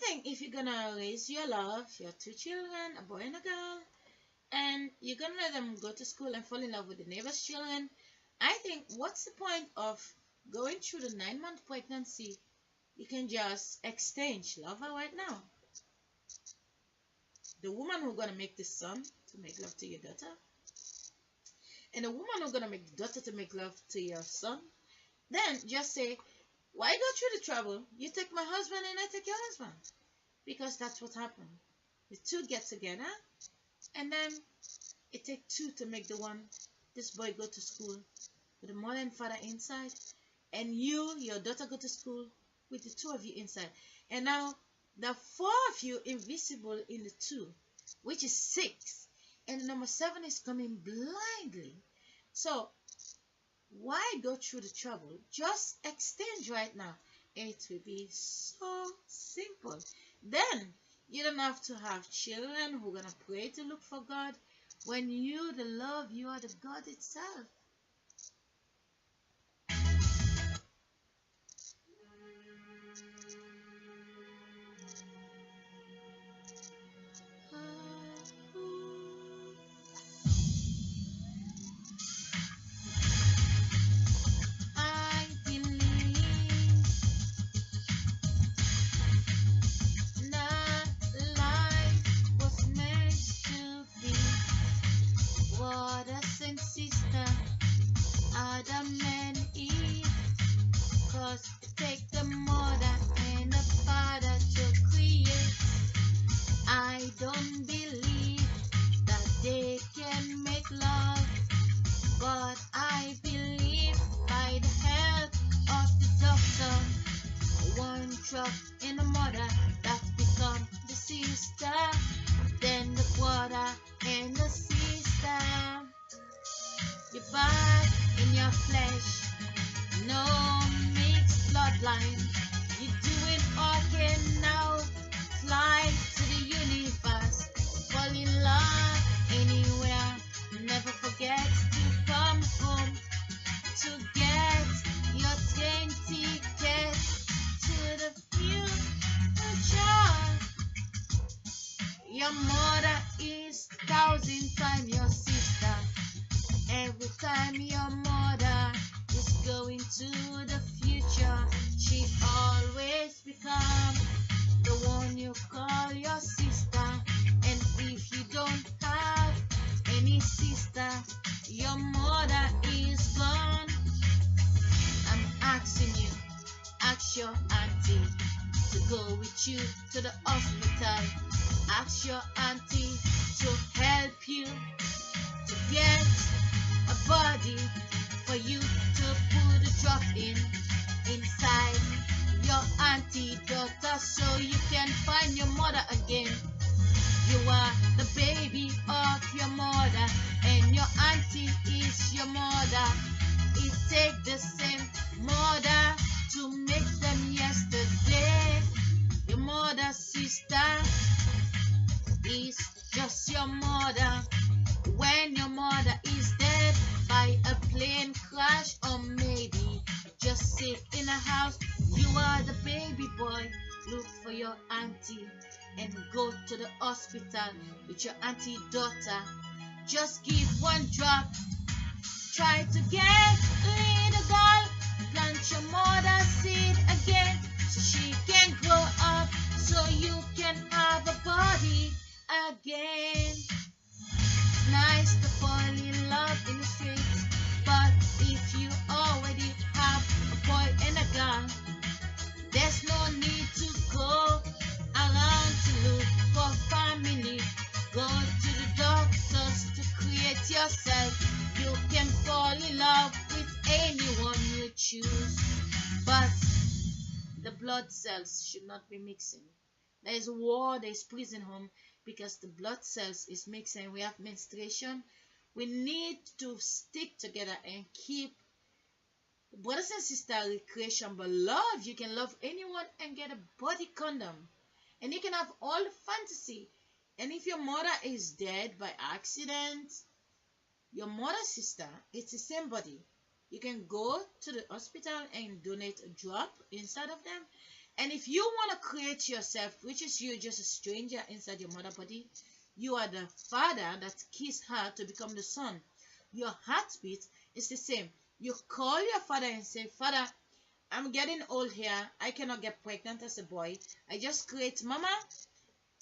think if you're gonna raise your love, your two children, a boy and a girl, and you're gonna let them go to school and fall in love with the neighbor's children, I think what's the point of going through the 9 month pregnancy? You can just exchange lover right now. The woman who's gonna make the son to make love to your daughter, and the woman who's gonna make the daughter to make love to your son, then just say, why go through the trouble? You take my husband and I take your husband. Because that's what happened. The two get together, and then it takes two to make this boy go to school with the mother and father inside, and your daughter go to school with the two of you inside. And now the four of you invisible in the two, which is 6. And the number 7 is coming blindly. So why go through the trouble? Just exchange right now. It will be so simple. Then you don't have to have children who are gonna pray to look for God. When you the love, you are the God itself. I believe that life was meant to be. Brothers and sisters, Adam and Eve, 'cause it takes the mother and the father to create. I don't believe that they can make love, but I believe by the help of the doctor, one drop in the mother that become the sister, then the brother and the sister. You're back in your flesh, no mixed bloodline. You're doing okay now. Fly to the universe, fall in love anywhere. Never forget to come home to get your train ticket to the future. Your mother is 1,000 times your sister. Every time your mother is going to the future, she always become the one you call your sister. And if you don't have any sister, your mother is gone. I'm asking you, ask your auntie to go with you to the hospital. Ask your auntie to help you to get a body for you to put a drop inside your auntie daughter, so you can find your mother again. You are the baby of your mother, and your auntie is your mother. It takes the same mother to make them yesterday. Your mother's sister is just your mother. When your mother is dead by a plane crash, or maybe just sick in a house, you are the baby boy. Look for your auntie and go to the hospital with your auntie daughter. Just give one drop. Try to get little girl. Plant your mother's seed again, so she can grow up, so you can have a body again. It's nice to fall in love in the streets, but if you already have a boy and a girl, there's no need to go around to look for family. Go to the doctors to create yourself. You can fall in love with anyone you choose, but the blood cells should not be mixing. There is war, there is prison home, because the blood cells is mixing. We have menstruation. We need to stick together and keep brothers and sisters recreation, but love. You can love anyone and get a body condom, and you can have all the fantasy. And if your mother is dead by accident, your mother's sister, it's the same body. You can go to the hospital and donate a drop inside of them, And if you want to create yourself, which is you just a stranger inside your mother body, you are the father that kissed her to become the son. Your heartbeat is the same. You call your father and say, Father, I'm getting old here. I cannot get pregnant as a boy. I just create mama.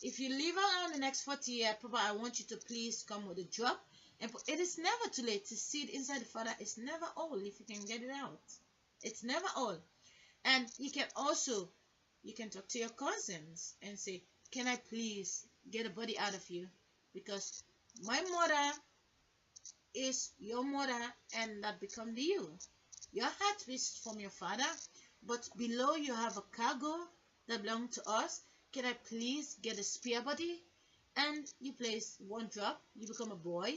If you live around the next 40 years, Papa, I want you to please come with a drop. And it is never too late to see it inside the father. It's never old if you can get it out. It's never old. And you can also, you can talk to your cousins and say, can I please get a body out of you? Because my mother is your mother and that become the you. Your heart is from your father, but below you have a cargo that belongs to us. Can I please get a spare body? And you place one drop, you become a boy,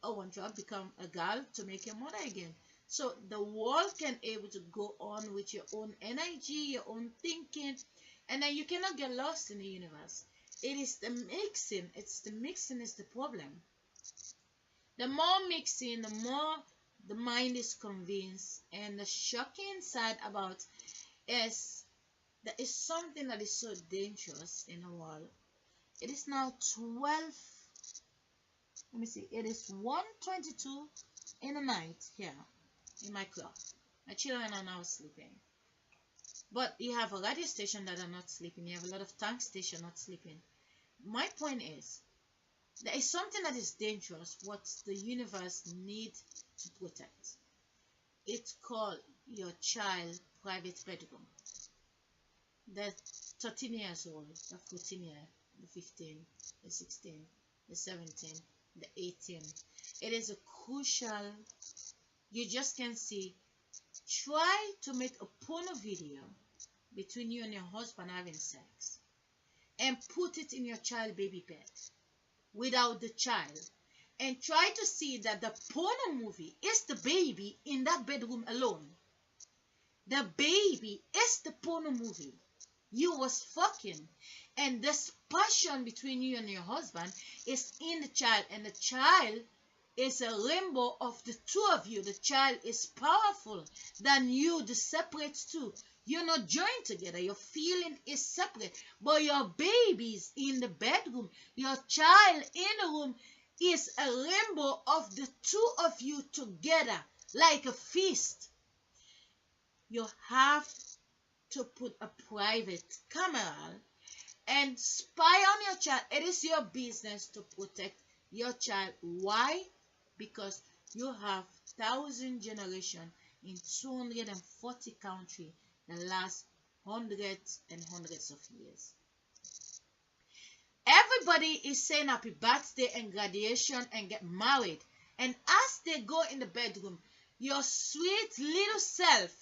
or one drop become a girl to make your mother again. So the world can able to go on with your own energy, your own thinking, and then you cannot get lost in the universe. It is the mixing. It's the mixing is the problem. The more mixing, the more the mind is convinced. And the shocking side about is there is something that is so dangerous in the world. It is now 12. Let me see. It is 1:22 in the night here in my club. My children are now sleeping. But you have a radio station that are not sleeping. You have a lot of tank station not sleeping. My point is, there is something that is dangerous, what the universe needs to protect. It's called your child private bedroom. The 13 years old, the 14 year, the 15, the 16, the 17, the 18. It is a crucial, you just can see, try to make a porno video between you and your husband having sex and put it in your child baby bed without the child, and try to see that the porno movie is the baby in that bedroom alone. The baby is the porno movie. You was fucking, and this passion between you and your husband is in the child, and the child is a rainbow of the two of you. The child is powerful than you, the separate two. You're not joined together. Your feeling is separate. But your baby's in the bedroom. Your child in the room is a rainbow of the two of you together, like a feast. You have to put a private camera and spy on your child. It is your business to protect your child. Why? Because you have 1,000 generations in 240 countries that last hundreds and hundreds of years. Everybody is saying happy birthday and graduation and get married. And as they go in the bedroom, your sweet little self,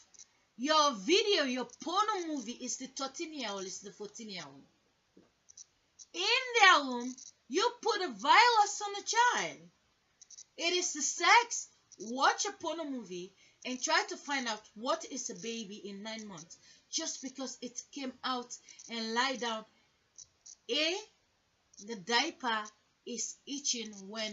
your video, your porno movie is the 13-year-old, is the 14-year-old. In their room, you put a virus on the child. It is the sex. Watch a porno movie and try to find out what is a baby in 9 months. Just because it came out and lie down. The diaper is itching when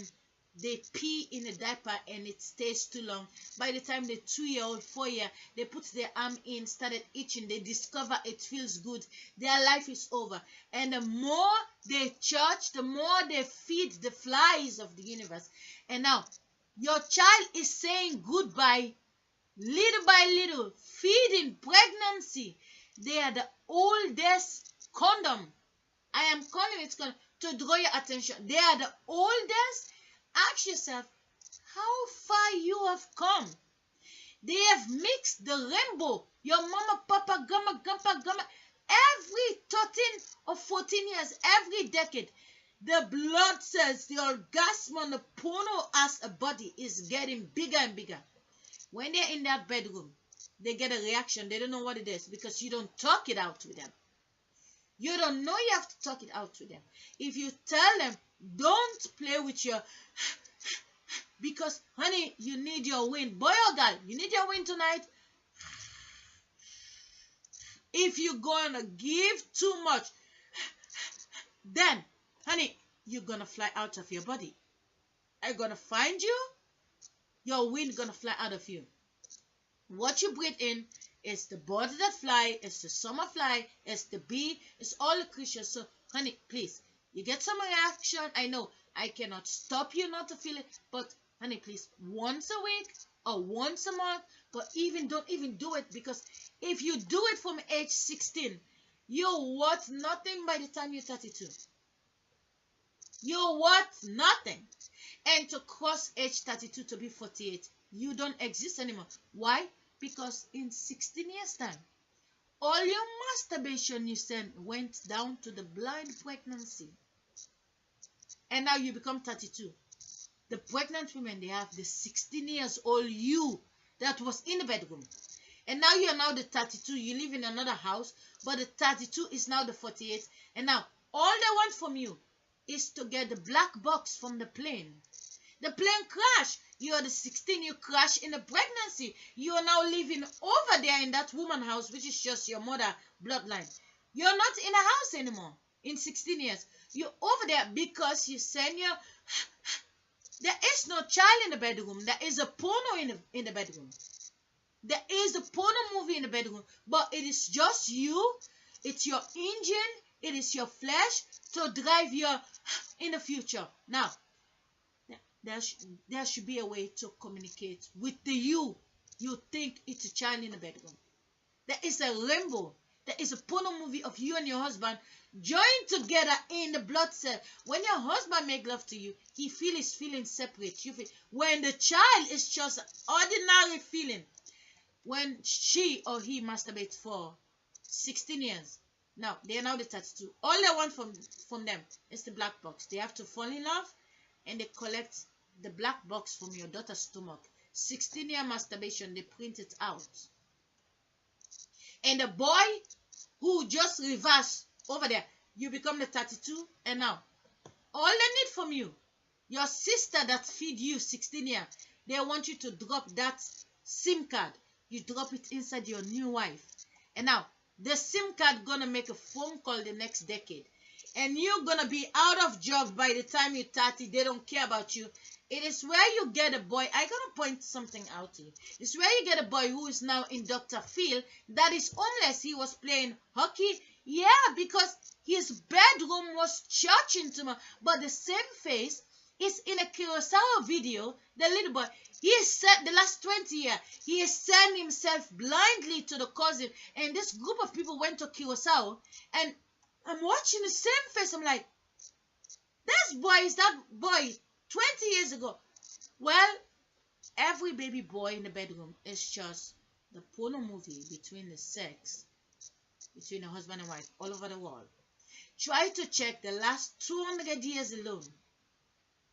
they pee in the diaper and it stays too long. By the time the 2-year-old, 4-year, they put their arm in, started itching, they discover it feels good, their life is over. And the more they charge, the more they feed the flies of the universe. And now, your child is saying goodbye, little by little, feeding pregnancy. They are the oldest condom. I am calling it condom to draw your attention. They are the oldest. Ask yourself how far you have come. They have mixed the rainbow. Your mama, papa, gamma, grandpa, gamma. Every 13 or 14 years, every decade, the blood cells, the orgasm on the porno as a body is getting bigger and bigger. When they're in that bedroom, they get a reaction. They don't know what it is because you don't talk it out with them. You don't know you have to talk it out with them. If you tell them, don't play with your... because, honey, you need your wind. Boy or girl, you need your wind tonight. If you're going to give too much, then, honey, you're going to fly out of your body. I'm going to find you. Your wind going to fly out of you. What you breathe in It's the birds that fly, it's the summer fly, it's the bee, it's all the creatures. So, honey, please, you get some reaction. I know I cannot stop you not to feel it, but honey, please, once a week or once a month, but don't even do it, because if you do it from age 16, you're worth nothing by the time you're 32. You're worth nothing. And to cross age 32 to be 48, you don't exist anymore. Why? Because in 16 years' time, all your masturbation you sent went down to the blind pregnancy. And now you become 32. The pregnant women, they have the 16 years old you that was in the bedroom. And now you are now the 32. You live in another house, but the 32 is now the 48. And now all they want from you is to get the black box from the plane. The plane crash. You are the 16. You crash in the pregnancy. You are now living over there in that woman house, which is just your mother bloodline. You're not in a house anymore in 16 years. You're over there because you send your... There is no child in the bedroom. There is a porno in the bedroom. There is a porno movie in the bedroom. But it is just you. It's your engine. It is your flesh to drive your in the future. Now, there should be a way to communicate with the you think it's a child in the bedroom. There is a rainbow. There is a porno movie of you and your husband joined together in the blood cell. When your husband make love to you, he feels feeling separate. You feel, when the child is just ordinary feeling. When she or he masturbates for 16 years. Now, they are now the 32. All they want from them is the black box. They have to fall in love and they collect the black box from your daughter's stomach. 16-year masturbation, they print it out. And the boy who just reverse over there, you become the 32. And now, all they need from you, your sister that feed you 16 years, they want you to drop that SIM card. You drop it inside your new wife. And now, the SIM card gonna make a phone call the next decade. And you're gonna be out of job by the time you're 30. They don't care about you. It is where you get a boy. I gotta point something out to you. It's where you get a boy who is now in Dr. Phil that is homeless. He was playing hockey. Yeah, because his bedroom was charging to him. But the same face is in a Kurosawa video. The little boy, he said the last 20 years, he has sent himself blindly to the cousin. And this group of people went to Kurosawa. And I'm watching the same face. I'm like, this boy is that boy 20 years ago. Well, every baby boy in the bedroom is just the porno movie between the sex, between a husband and wife all over the world. Try to check the last 200 years alone.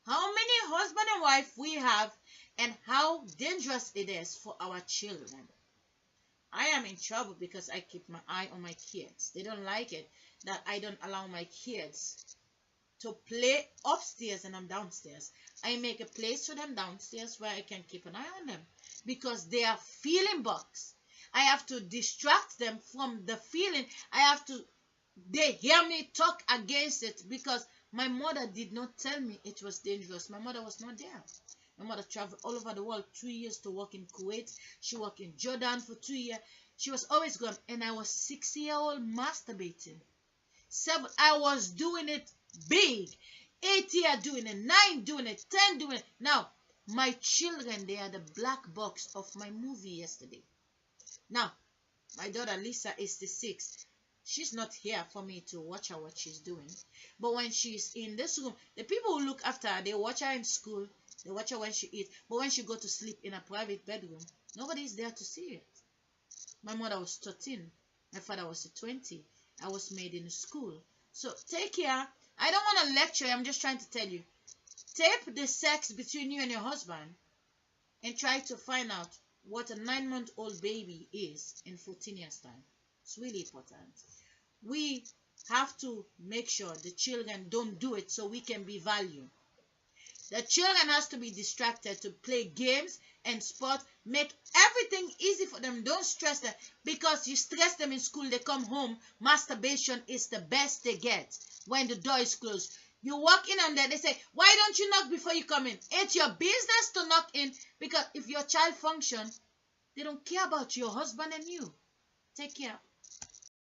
How many husband and wife we have and how dangerous it is for our children. I am in trouble because I keep my eye on my kids. They don't like it that I don't allow my kids to play upstairs and I'm downstairs. I make a place for them downstairs where I can keep an eye on them because they are feeling bugs. I have to distract them from the feeling. They hear me talk against it because my mother did not tell me it was dangerous. My mother was not there. My mother traveled all over the world 2 years to work in Kuwait. She worked in Jordan for 2 years. She was always gone. And I was 6-year-old masturbating. 7, I was doing it big. 8 years doing it. 9 doing it. 10 doing it. Now, my children, they are the black box of my movie yesterday. Now, my daughter Lisa is the 6. She's not here for me to watch her what she's doing. But when she's in this room, the people who look after her, they watch her in school. They watch her when she eats. But when she go to sleep in a private bedroom, nobody is there to see it. My mother was 13. My father was 20. I was made in school. So take care. I don't want to lecture you. I'm just trying to tell you. Tape the sex between you and your husband and try to find out what a 9-month-old baby is in 14 years' time. It's really important. We have to make sure the children don't do it so we can be valued. The children has to be distracted to play games and sport. Make everything easy for them. Don't stress them because you stress them in school. They come home. Masturbation is the best they get when the door is closed. You walk in on that. They say, why don't you knock before you come in? It's your business to knock in because if your child function, they don't care about your husband and you. Take care.